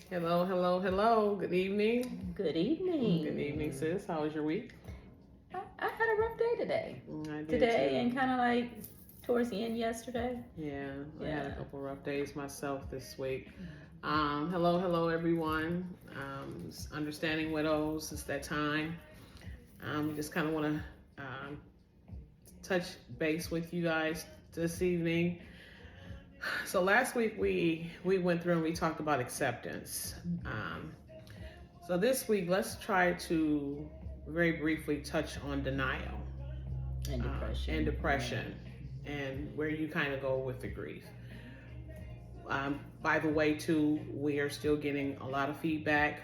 Hello, hello, hello. Good evening. Good Good evening, evening. sis. How was your week? I had a rough day today. I did Today and too. kind of like towards the end yesterday. Yeah, I had a Yeah. couple rough days myself this week. Hello, hello, everyone. Understanding widows, it's that time. Just kind of want to touch base with you guys this evening. So last week we went through and we talked about acceptance. Um, so this week let's try to very briefly touch on denial. And And depression. depression and where you kind of go with the grief. By the way, too, we are still getting a lot of feedback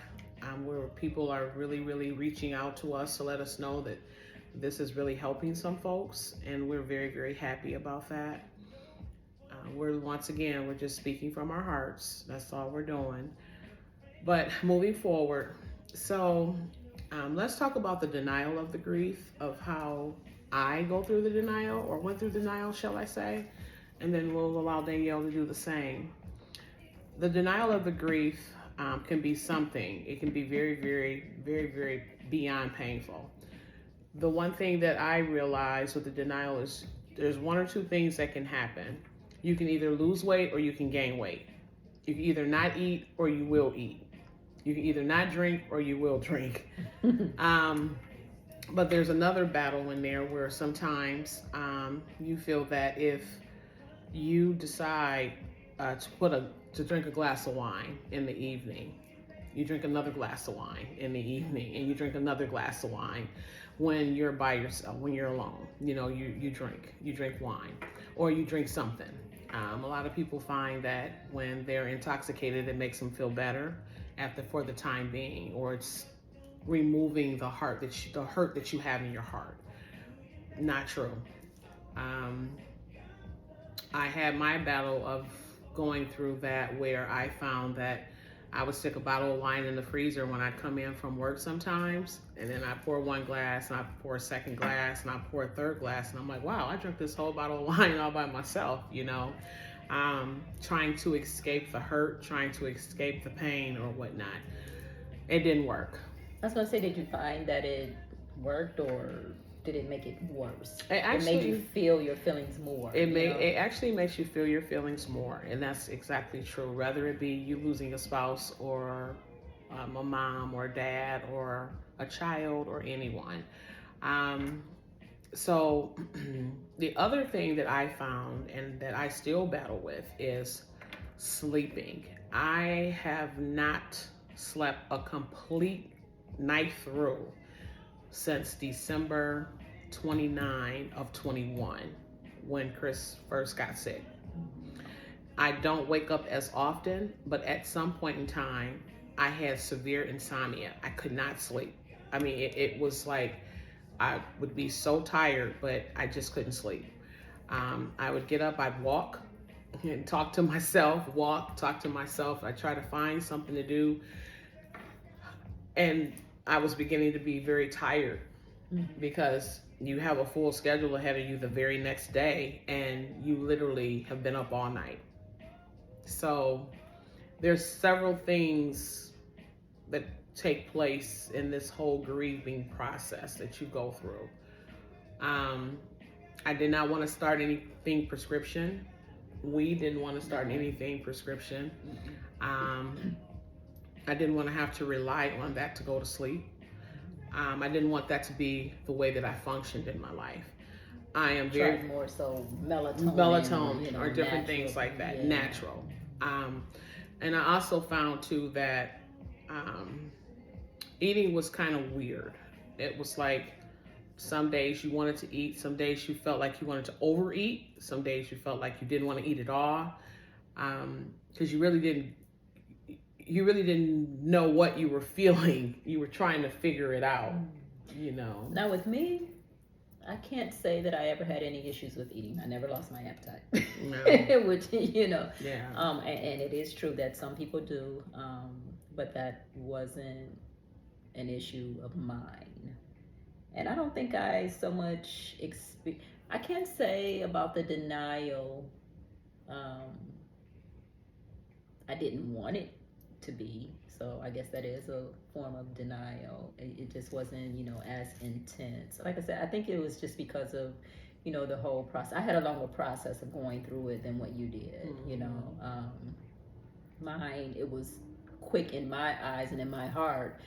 where people are really, really reaching out to us to let us know that this is really helping some folks, and we're very, very happy about that. We're once again, we're just speaking from our hearts. That's all we're doing. But moving forward, so let's talk about the denial of the grief, of how I go through the denial or went through denial, shall I say, and then we'll allow Danielle to do the same. The denial of the grief can be something. It can be very, very, very, very beyond painful. The one thing that I realize with the denial is there's one or two things that can happen. You can either lose weight or you can gain weight. You can either not eat or you will eat. You can either not drink or you will drink. Um, but there's another battle in there where sometimes you feel that if you decide to drink a glass of wine in the evening, you drink another glass of wine in the evening, and you drink another glass of wine when you're by yourself, when you're alone. You drink wine, or you drink something. A lot of people find that when they're intoxicated, it makes them feel better for the time being, or it's removing the hurt that you have in your heart. Not true. Um, I had my battle of going through that where I found that I would stick a bottle of wine in the freezer when I'd come in from work sometimes, and then I pour one glass, and I pour a second glass, and I pour a third glass, and I'm like, wow, I drank this whole bottle of wine all by myself. Trying to escape the hurt, trying to escape the pain or whatnot. It didn't work. I was gonna say, did you find that it worked or did it make it worse? It It made you actually feel your feelings more. it actually makes you feel your feelings more, and that's exactly true. Whether it be you losing a spouse or a mom or a dad or a child or anyone. Um, so the other thing that I found and that I still battle with is sleeping. I have not slept a complete night through since December 29 of 21 when Chris first got sick. I don't wake up as often, but at some point in time, I had severe insomnia. I could not sleep. I mean, it was like I would be so tired, but I just couldn't sleep. I would get up, I'd walk and talk to myself, talk to myself. I try to find something to do. And I was beginning to be very tired because you have a full schedule ahead of you the very next day and you literally have been up all night. So there's several things that take place in this whole grieving process that you go through. Um, I did not want to start anything prescription. We didn't want to start anything prescription. Um, I didn't want to have to rely on that to go to sleep. I didn't want that to be the way that I functioned in my life. I am very more so melatonin, melatonin or different natural, things like that, yeah. natural. Um, and I also found too that eating was kind of weird. It was like some days you wanted to eat, some days you felt like you wanted to overeat, some days you felt like you didn't want to eat at all, because you really didn't know what you were feeling. You were trying to figure it out. Now with me, I can't say that I ever had any issues with eating. I never lost my appetite. No. Which, Yeah. And it is true that some people do, but that wasn't an issue of mine. And I don't think I so much, I can't say about the denial, I didn't want it to be. So I guess that is a form of denial. It just wasn't, as intense. Like I said, I think it was just because of, the whole process. I had a longer process of going through it than what you did. Mine, it was quick in my eyes and in my heart.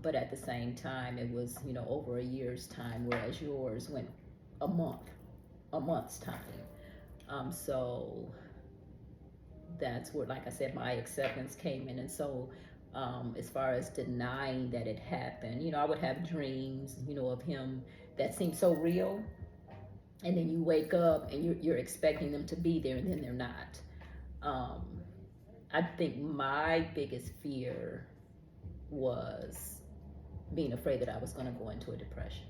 But at the same time, it was, over a year's time, whereas yours went a month's time. So that's where, like I said, my acceptance came in. And so, as far as denying that it happened, I would have dreams, of him that seemed so real. And then you wake up and you're expecting them to be there, and then they're not. I think my biggest fear was being afraid that I was going to go into a depression.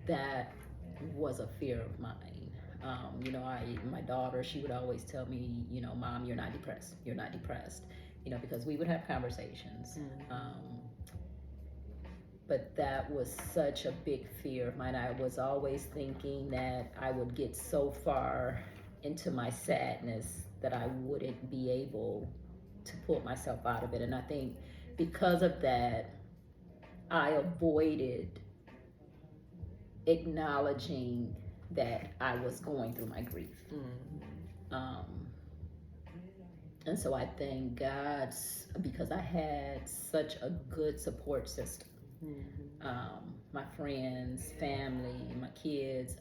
That was a fear of mine. My daughter, she would always tell me, Mom, you're not depressed. You're not depressed. Because we would have conversations. But that was such a big fear of mine. I was always thinking that I would get so far into my sadness that I wouldn't be able to pull myself out of it. And I think because of that, I avoided acknowledging that I was going through my grief. And so I thank God because I had such a good support system. My friends, family, my kids,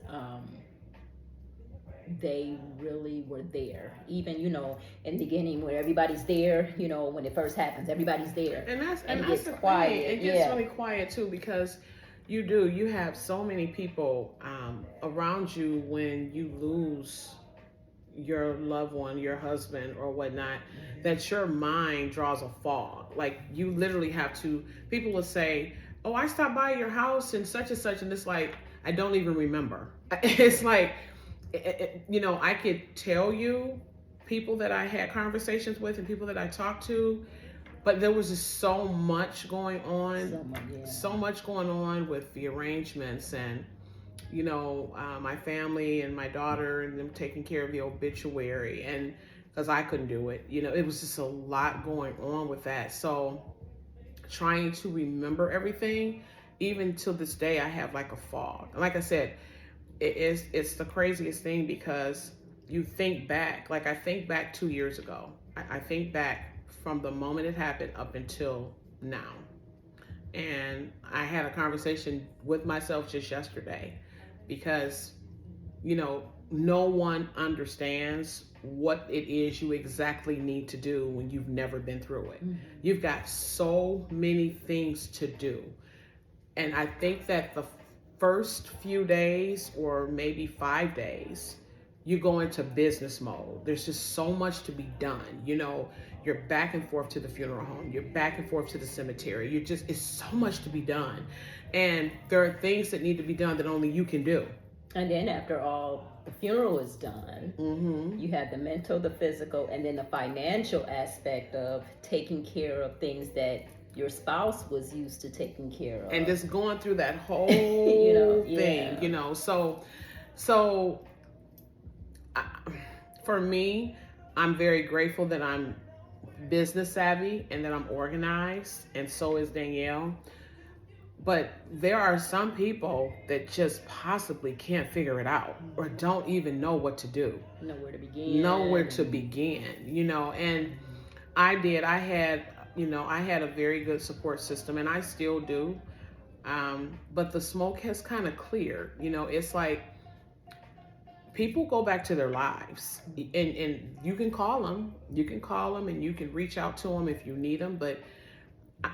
they really were there. Even, in the beginning where everybody's there, when it first happens, everybody's there. And it gets gets quiet. It gets really quiet too, because you have so many people around you when you lose your loved one, your husband or whatnot, that your mind draws a fog. Like you literally have to, people will say, oh, I stopped by your house and such, and it's like, I don't even remember. It's like, I could tell you people that I had conversations with and people that I talked to, but there was just so much going on, so much going on with the arrangements and, my family and my daughter and them taking care of the obituary, and because I couldn't do it, it was just a lot going on with that. So trying to remember everything, even to this day, I have like a fog. Like I said, it's the craziest thing because you think back, like I think back 2 years ago. I think back from the moment it happened up until now. And I had a conversation with myself just yesterday because, no one understands what it is you exactly need to do when you've never been through it. You've got so many things to do. And I think that the first few days or maybe 5 days, you go into business mode. There's just so much to be done. You're back and forth to the funeral home. You're back and forth to the cemetery. It's so much to be done. And there are things that need to be done that only you can do. And then after all the funeral is done, you have the mental, the physical, and then the financial aspect of taking care of things that your spouse was used to taking care of. And just going through that whole thing, So for me, I'm very grateful that I'm business savvy and that I'm organized, and so is Danielle. But there are some people that just possibly can't figure it out or don't even know what to do. Nowhere to begin. And I had a very good support system, and I still do. But the smoke has kind of cleared. It's like people go back to their lives, and you can call them and you can reach out to them if you need them. But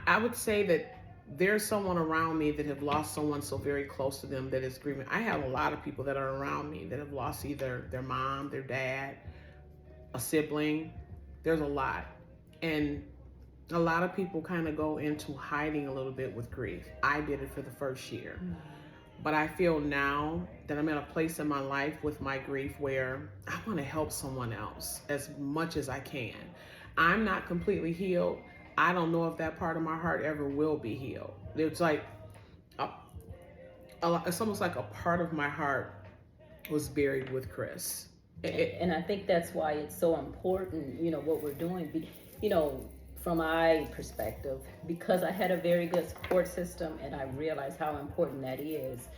I would say that there's someone around me that have lost someone so very close to them that is grieving. I have a lot of people that are around me that have lost either their mom, their dad, a sibling. There's a lot. And a lot of people kind of go into hiding a little bit with grief. I did it for the first year. But I feel now that I'm at a place in my life with my grief where I want to help someone else as much as I can. I'm not completely healed. I don't know if that part of my heart ever will be healed. It's like, it's almost like a part of my heart was buried with Chris. And I think that's why it's so important, what we're doing. From my perspective, because I had a very good support system, and I realized how important that is.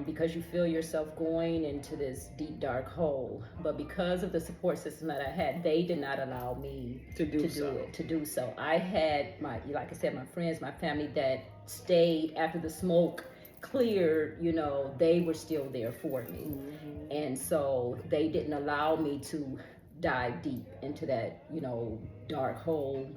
Because you feel yourself going into this deep dark hole, but because of the support system that I had, they did not allow me to do so. I had like I said, my friends, my family that stayed after the smoke cleared. They were still there for me. And so they didn't allow me to dive deep into that dark hole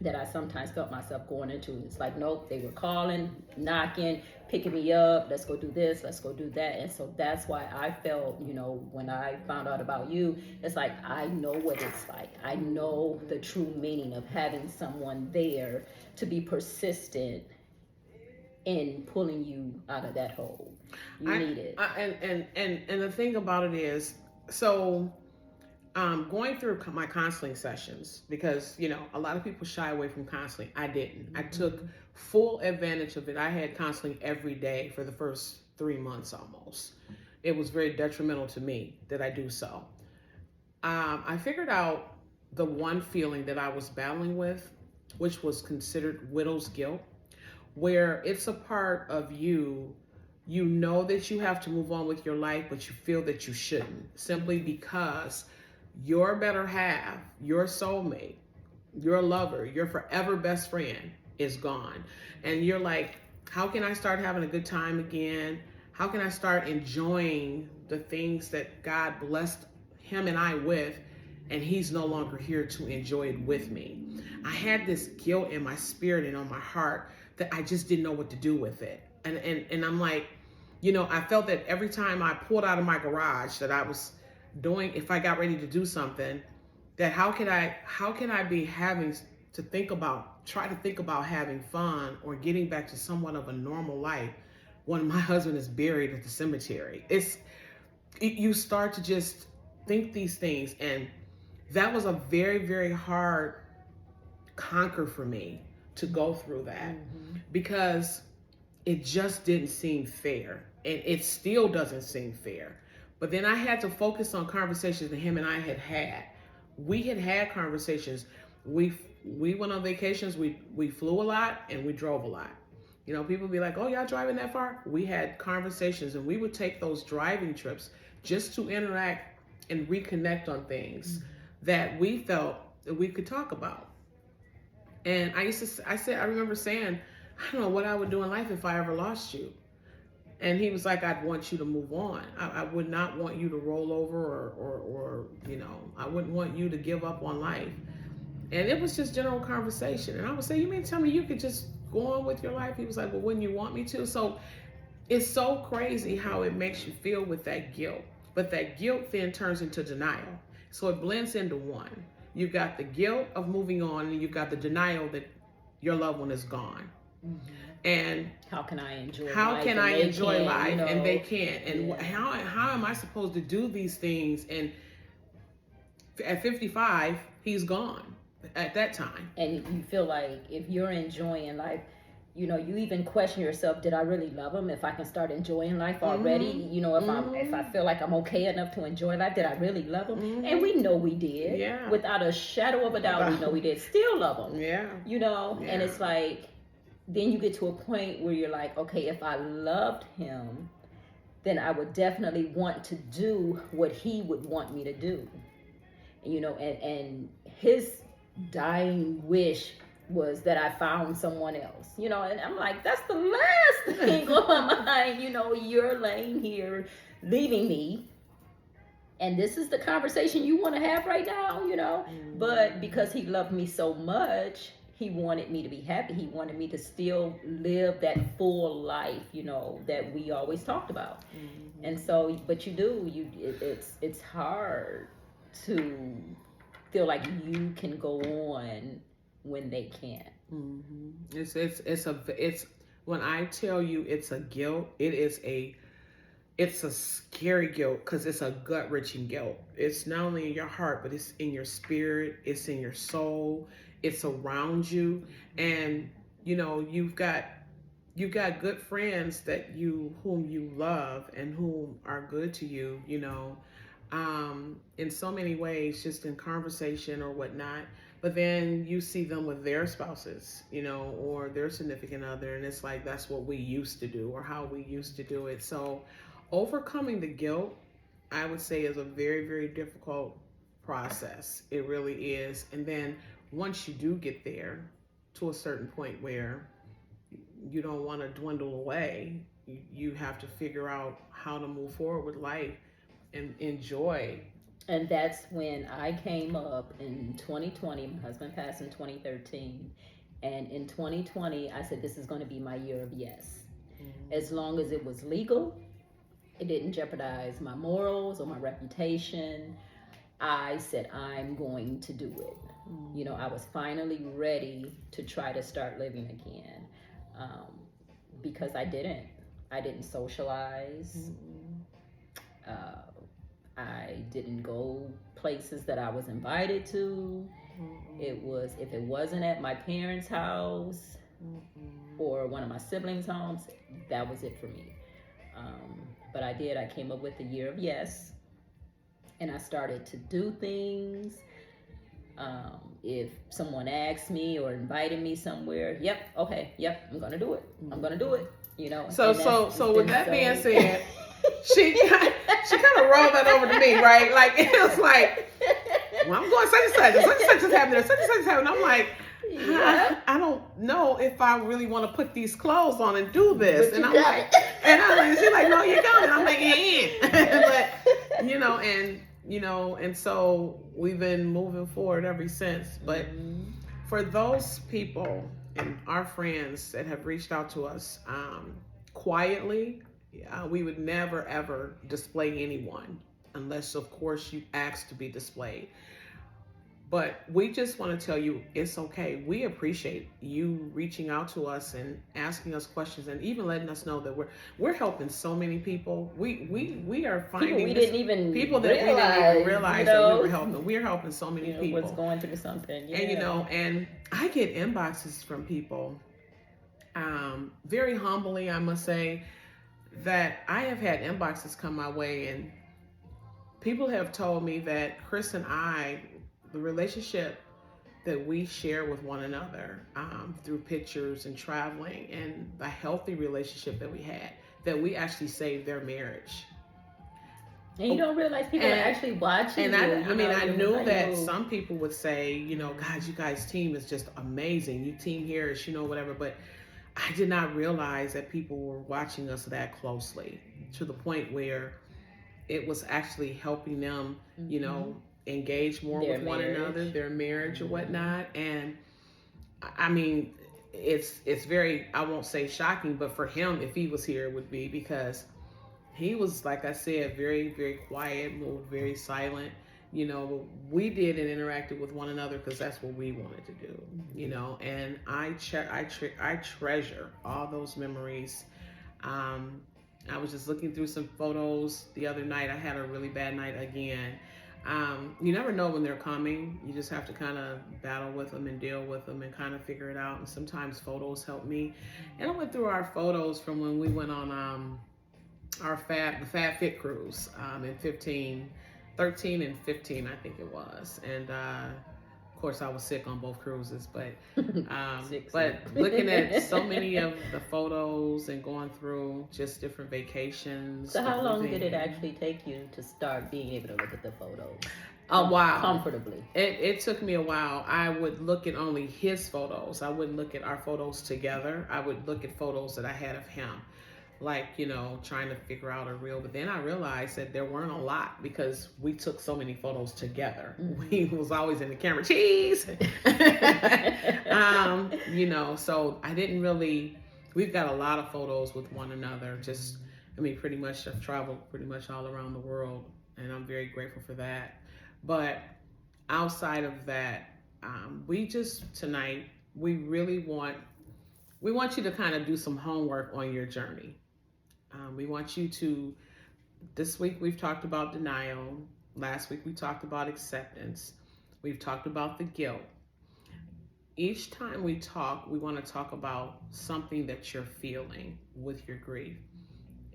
that I sometimes felt myself going into. It's like, nope, they were calling, knocking, picking me up, let's go do this, let's go do that. And so that's why I felt, when I found out about you, it's like, I know what it's like. I know the true meaning of having someone there to be persistent in pulling you out of that hole. You need it. And the thing about it is, so going through my counseling sessions, because a lot of people shy away from counseling. I didn't. I took full advantage of it. I had counseling every day for the first 3 months almost. It was very detrimental to me that I do so. I figured out the one feeling that I was battling with, which was considered widow's guilt, where it's a part of you. You know that you have to move on with your life, but you feel that you shouldn't, simply because your better half, your soulmate, your lover, your forever best friend is gone. And you're like, how can I start having a good time again? How can I start enjoying the things that God blessed him and I with, and he's no longer here to enjoy it with me? I had this guilt in my spirit and on my heart that I just didn't know what to do with it. And I'm like, I felt that every time I pulled out of my garage that I was doing, if I got ready to do something, that how can I be having to try to think about having fun or getting back to somewhat of a normal life when my husband is buried at the cemetery. You start to just think these things, and that was a very, very hard conquer for me to go through that, because it just didn't seem fair, and it still doesn't seem fair. But then I had to focus on conversations that him and I had. We had conversations. We went on vacations. We flew a lot and we drove a lot. People be like, "Oh, y'all driving that far?" We had conversations, and we would take those driving trips just to interact and reconnect on things that we felt that we could talk about. And I remember saying, I don't know what I would do in life if I ever lost you. And he was like, I'd want you to move on. I would not want you to roll over or I wouldn't want you to give up on life. And it was just general conversation. And I would say, you mean tell me you could just go on with your life? He was like, well, wouldn't you want me to? So it's so crazy how it makes you feel with that guilt. But that guilt then turns into denial. So it blends into one. You've got the guilt of moving on, and you've got the denial that your loved one is gone. And how can I enjoy life and they can't? And how am I supposed to do these things? And at 55, he's gone at that time. And you feel like if you're enjoying life, you even question yourself, did I really love him? If I can start enjoying life already, if I feel like I'm okay enough to enjoy life, did I really love him? And we know we did. Yeah. Without a shadow of a doubt, we know we did still love him. Yeah. And it's like, then you get to a point where you're like, okay, if I loved him, then I would definitely want to do what he would want me to do. And his dying wish was that I found someone else, and I'm like, that's the last thing on my mind. You're laying here leaving me, and this is the conversation you want to have right now, but because he loved me so much, he wanted me to be happy. He wanted me to still live that full life, that we always talked about. And so, but it's hard to feel like you can go on when they can't. It's when I tell you it's a guilt, it's a scary guilt, because it's a gut-wrenching guilt. It's not only in your heart, but it's in your spirit, it's in your soul, it's around you. And you've got good friends whom you love and whom are good to you, in so many ways, just in conversation or whatnot. But then you see them with their spouses, or their significant other, and it's like that's what we used to do or how we used to do it. So, overcoming the guilt, I would say, is a very, very difficult process. It really is. And then once you do get there to a certain point where you don't want to dwindle away, you have to figure out how to move forward with life and enjoy. And that's when I came up in 2020. My husband passed in 2013. And in 2020, I said, this is going to be my year of yes. Mm-hmm. As long as it was legal, it didn't jeopardize my morals or my reputation. I said, I'm going to do it. Mm-hmm. I was finally ready to try to start living again, because I didn't socialize. Mm-hmm. I didn't go places that I was invited to. Mm-hmm. It was, if it wasn't at my parents' house, mm-hmm, or one of my siblings' homes, that was it for me. But I came up with the year of yes, and I started to do things. If someone asked me or invited me somewhere, I'm gonna do it. I'm gonna do it. So with that being said, she kind of rolled that over to me, right? Like it was like, well, I'm going such and such is happening, such and such is happening. I'm like, yeah. I don't know if I really want to put these clothes on and do this. But and I'm like, she's like, no, you're going. I'm like, yeah. But and so we've been moving forward ever since. But for those people and our friends that have reached out to us quietly, we would never ever display anyone unless, of course, you ask to be displayed. But we just want to tell you it's okay. We appreciate you reaching out to us and asking us questions and even letting us know that we're helping so many people. We are finding people we didn't even realize that we were helping. We're helping so many people. Was going through something. Yeah. And I get inboxes from people, very humbly, I must say, that I have had inboxes come my way, and people have told me that Chris and I, the relationship that we share with one another through pictures and traveling, and the healthy relationship that we had, that we actually saved their marriage. And you don't realize people are actually watching. And I knew that some people would say, God, you guys' team is just amazing. You team here is, whatever. But I did not realize that people were watching us that closely, to the point where it was actually helping them, engage more with one another, their marriage or whatnot. And I mean, it's very, I won't say shocking, but for him, if he was here, it would be, because he was, like I said, very, very quiet, moved very silent. We did and interacted with one another because that's what we wanted to do, and I treasure all those memories. I was just looking through some photos the other night. I had a really bad night again. You never know when they're coming. You just have to kind of battle with them and deal with them and kind of figure it out. And sometimes photos help me. And I went through our photos from when we went on the Fab Fit cruise in 13 and 15, I think it was. And of course, I was sick on both cruises, but looking at so many of the photos and going through just different vacations. So how long did it actually take you to start being able to look at the photos? A while. Comfortably. It took me a while. I would look at only his photos. I wouldn't look at our photos together. I would look at photos that I had of him, like, trying to figure out a reel. But then I realized that there weren't a lot because we took so many photos together. Mm-hmm. We was always in the camera, cheese. So I didn't really, we've got a lot of photos with one another. Just, pretty much I've traveled pretty much all around the world, and I'm very grateful for that. But outside of that, tonight, we want you to kind of do some homework on your journey. We want you to, this week we've talked about denial. Last week we talked about acceptance. We've talked about the guilt. Each time we talk, we want to talk about something that you're feeling with your grief,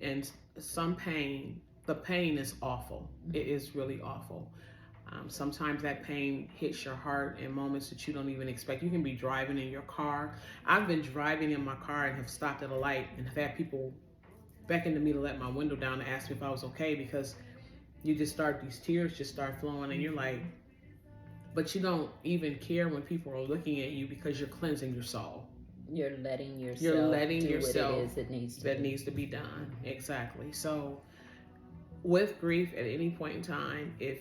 and some pain the pain is awful. It is really awful. Sometimes that pain hits your heart in moments that you don't even expect. You can be driving in your car. I've been driving in my car and have stopped at a light and have had people beckon to me to let my window down to ask me if I was okay, because these tears just start flowing, and you're like, but you don't even care when people are looking at you because you're cleansing your soul. You're letting yourself You're letting do yourself what it is it needs to that do. needs to be done. Exactly. So with grief at any point in time, if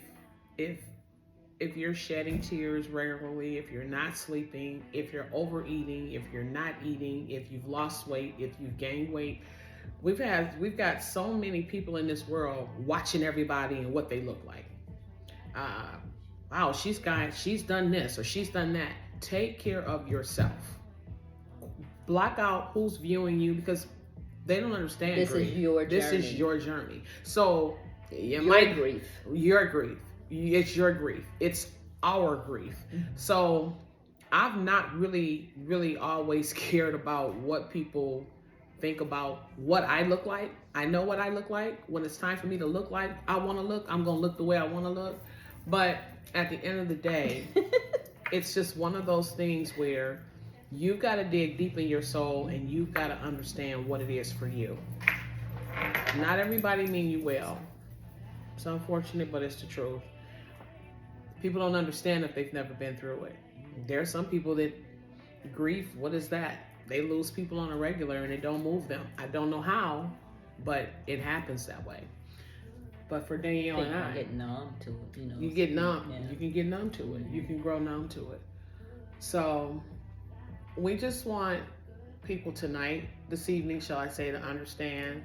if you're shedding tears regularly, if you're not sleeping, if you're overeating, if you're not eating, if you've lost weight, if you've gained weight, we've got so many people in this world watching everybody and what they look like. Uh, wow, she's done this or she's done that. Take care of yourself. Block out who's viewing you, because they don't understand This grief. is your journey. This is your journey. So Your grief. Your grief. It's your grief. It's our grief. So I've not really always cared about what people think about what I look like. I know what I look like. When it's time for me to look like I want to look, I'm going to look the way I want to look. But at the end of the day, it's just one of those things where you've got to dig deep in your soul and you've got to understand what it is for you. Not everybody mean you well. It's unfortunate, but it's the truth. People don't understand if they've never been through it. There are some people that grief, what is that? They lose people on a regular and it don't move them. I don't know how, but it happens that way. But for Danielle and I, get numb to it, you get numb. Yeah. You can get numb to it. You can grow numb to it. So we just want people tonight, this evening, shall I say, to understand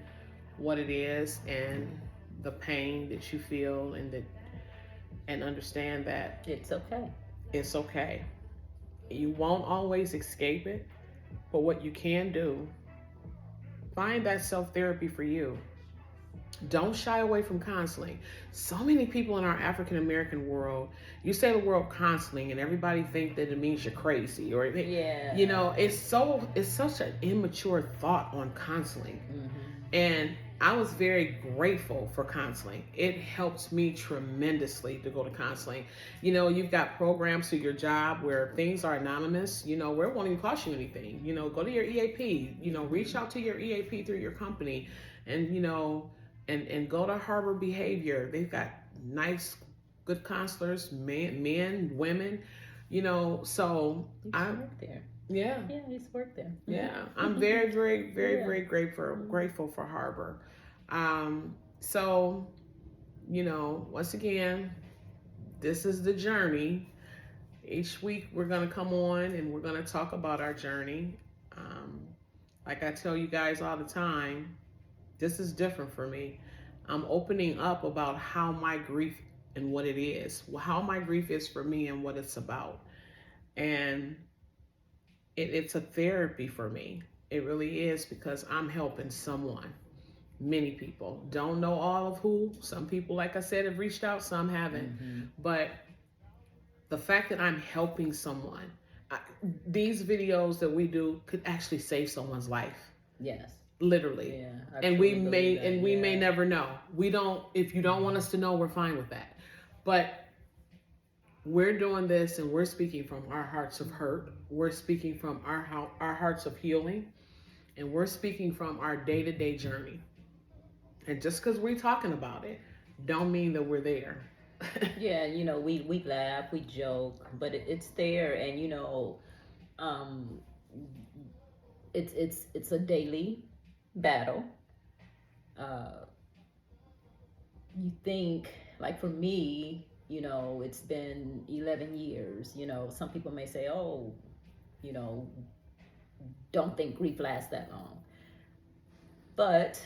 what it is and the pain that you feel, and understand that it's okay. It's okay. You won't always escape it, but what you can do, find that self-therapy for you. Don't shy away from counseling. So many people in our African American world, you say the word counseling and everybody think that it means you're crazy, or you know, it's such an immature thought on counseling. And I was very grateful for counseling. It helps me tremendously to go to counseling. You know, you've got programs through your job where things are anonymous. You know, where it won't even cost you anything. You know, go to your EAP. You know, reach out to your EAP through your company, and you know, and go to Harbor Behavior. They've got nice, good counselors, men, women. You know, so I work there. Yeah, I used to work there. Yeah, I'm very grateful for Harbor. So, you know, once again, this is the journey. Each week we're going to come on and we're going to talk about our journey. Like I tell you guys all the time, this is different for me. I'm opening up about how my grief and what it is, how my grief is for me and what it's about. And it's a therapy for me. It really is, because I'm helping someone. Many people don't know all of who. Some people, like I said, have reached out, some haven't. But the fact that I'm helping someone, these videos that we do could actually save someone's life. Yes. Literally. Yeah. And we may never know. We don't, if you don't want us to know, we're fine with that. But we're doing this and we're speaking from our hearts of hurt. We're speaking from our hearts of healing. And we're speaking from our day-to-day journey. And just because we're talking about it, don't mean that we're there. Yeah, you know, we laugh, we joke, but it's there. And, you know, it's a daily battle. You think, like for me, you know, it's been 11 years. You know, some people may say, oh, you know, don't think grief lasts that long. But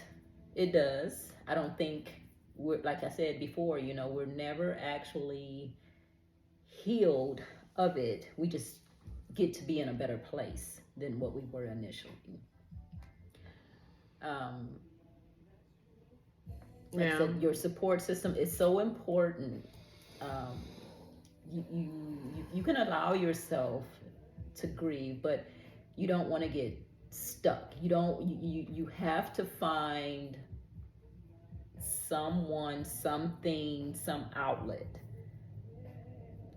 it does. I don't think we're, like I said before, you know, we're never actually healed of it. We just get to be in a better place than what we were initially. Like I said, your support system is so important. You can allow yourself to grieve, but you don't want to get stuck. You have to find someone, something, some outlet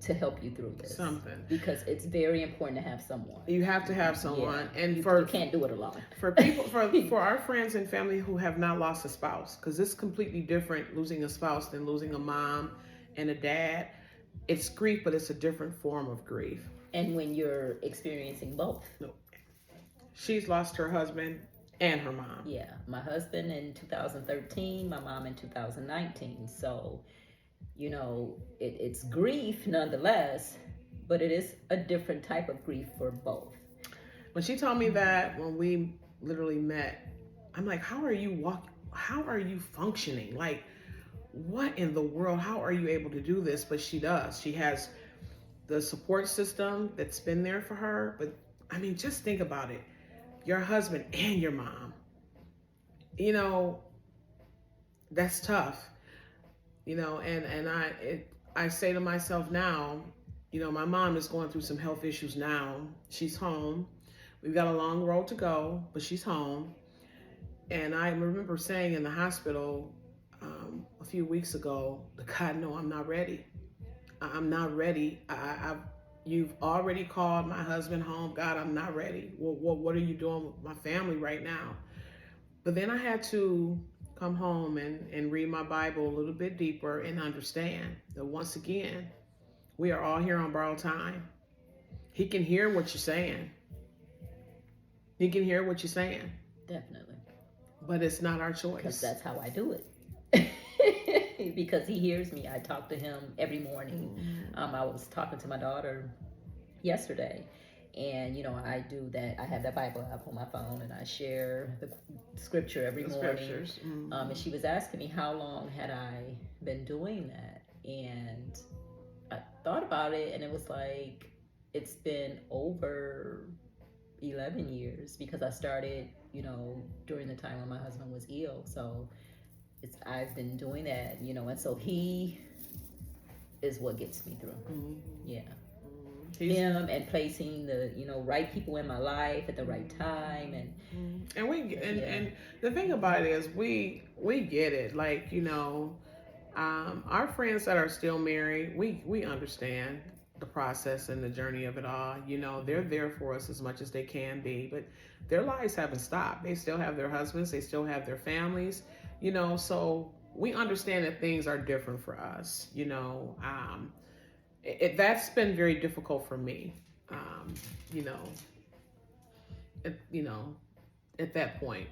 to help you through this. Something. Because it's very important to have someone. You have to have someone, Yeah. and you for can't do it alone. For people, for our friends and family who have not lost a spouse, because it's completely different losing a spouse than losing a mom and a dad. It's grief, but it's a different form of grief. And when you're experiencing both. No. She's lost her husband and her mom. Yeah, my husband in 2013, my mom in 2019. So, you know, it's grief nonetheless, but it is a different type of grief for both. When she told me that, when we literally met, I'm like, how are you functioning? Like, what in the world? How are you able to do this? But she does. She has the support system that's been there for her. But I mean, just think about it. Your husband and your mom. You know, that's tough. You know, and I say to myself now, you know, my mom is going through some health issues now. She's home. We've got a long road to go, but she's home. And I remember saying in the hospital a few weeks ago, God, no, I'm not ready. I'm not ready. You've already called my husband home. God, I'm not ready. What are you doing with my family right now? But then I had to come home and read my Bible a little bit deeper and understand that once again, we are all here on borrowed time. He can hear what you're saying. He can hear what you're saying. Definitely. But it's not our choice. Because that's how I do it. Because he hears me. I talk to him every morning. Mm-hmm. I was talking to my daughter yesterday, and you know, I do that. I have that Bible app on my phone, and I share the scripture every morning. Scriptures. Mm-hmm. And she was asking me how long had I been doing that, and I thought about it, and it was like it's been over 11 years because I started, you know, during the time when my husband was ill. So I've been doing that, you know, and so he is what gets me through. Mm-hmm. Yeah. Him and placing the, you know, right people in my life at the right time, and the thing about it is we get it. Like, you know, our friends that are still married, we understand the process and the journey of it all. You know, they're there for us as much as they can be, but their lives haven't stopped. They still have their husbands, they still have their families, you know, so we understand that things are different for us, you know. That's been very difficult for me, you know, at that point,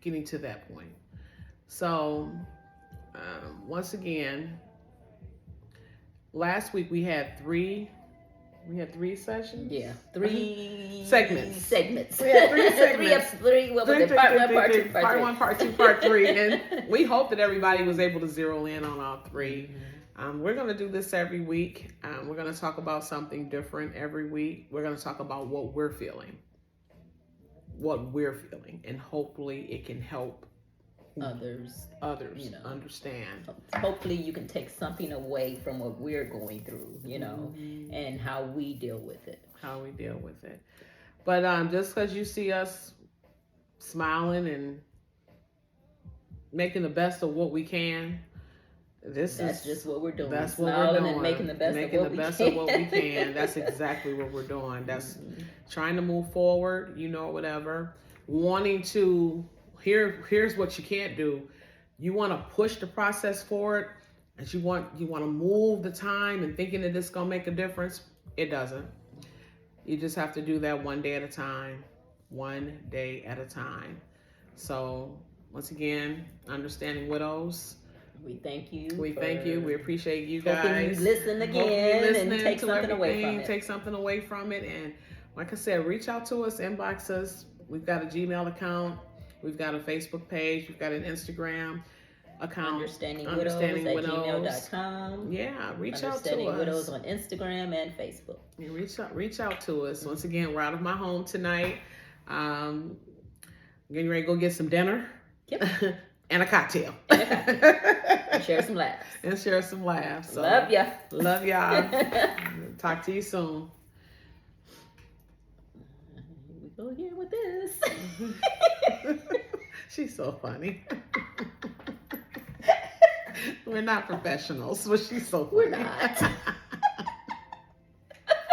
getting to that point. So, once again, last week we had three sessions. Yeah, 3 segments. We had 3 segments. What was it? Part 1, part 2, part 1, part 2, part 3, and we hope that everybody was able to zero in on all 3. We're going to do this every week. We're going to talk about something different every week. We're going to talk about what we're feeling, and hopefully it can help others, you know, understand. Hopefully you can take something away from what we're going through, you know, and how we deal with it. But just because you see us smiling and making the best of what we can, that's just what we're doing. That's what we're doing. And making the best of what we can. That's exactly what we're doing. That's trying to move forward, you know, whatever. Wanting to here's what you can't do. You want to push the process forward, and you want to move the time and thinking that it's gonna make a difference. It doesn't. You just have to do that one day at a time. So once again, Understanding Widows. We thank you. We appreciate you guys. Hoping you listen again and take something away from it. Take something away from it. And like I said, reach out to us, inbox us. We've got a Gmail account. We've got a Facebook page. We've got an Instagram account. Understanding Widows at gmail.com. Yeah, reach out to us. Understanding Widows on Instagram and Facebook. Yeah, reach out to us. Once again, we're out of my home tonight. Getting ready to go get some dinner. Yep. And a cocktail. And share some laughs. So, love ya. Love y'all. Talk to you soon. Here we go again with this. She's so funny. We're not professionals, but she's so funny. We're not.